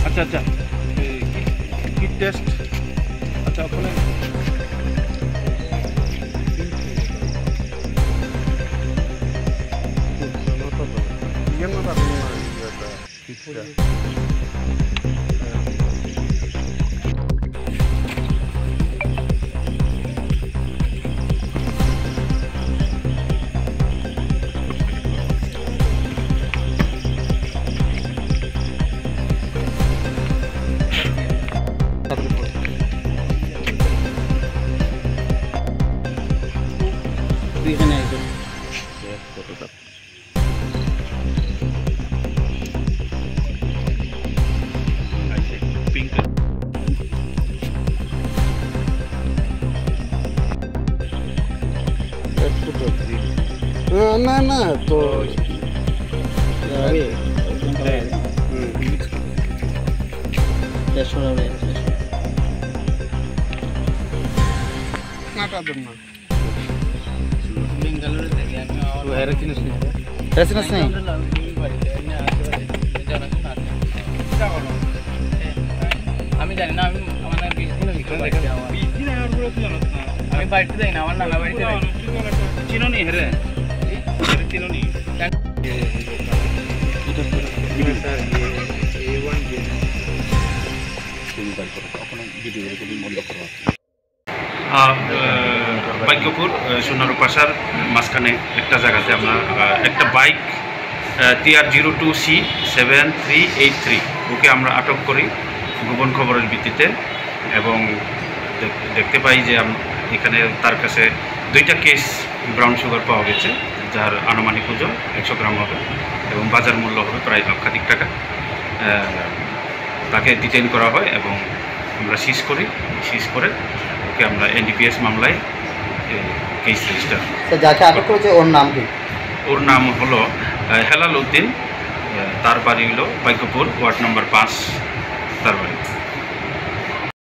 আচ্ছা আচ্ছা kit test আচ্ছা ওখানে এখানে একজন পিঙ্ক না না তো আমি জানি না, আমি আমার 20 দিনের ভিতরে আমি বাড়িতে যাই না, আমার নানা বাড়িতে যাই। চিনোনি হেরে চিনোনি ভাগ্যপুর সোনারুপাশার মাঝখানে একটা জায়গাতে আমরা একটা বাইক TR02C7383 ওকে আমরা আটক করি গোপন খবরের ভিত্তিতে এবং দেখতে পাই যে এখানে তার কাছে 2টা কেস ব্রাউন সুগার পাওয়া গেছে, যার আনুমানিক ওজন 100 গ্রাম হবে এবং বাজার মূল্য হবে প্রায় লক্ষাধিক টাকা। তাকে ডিটেইন করা হয় এবং আমরা সিজ করে ওকে আমরা NDPS মামলায় কেস রেজিস্টার। যাকে আটক করেছে ওর নাম কি? ওর নাম হলো হেলাল উদ্দিন, তার বাড়ি হলো ভাগ্যপুর ওয়ার্ড নম্বর 5 তার বাড়ি।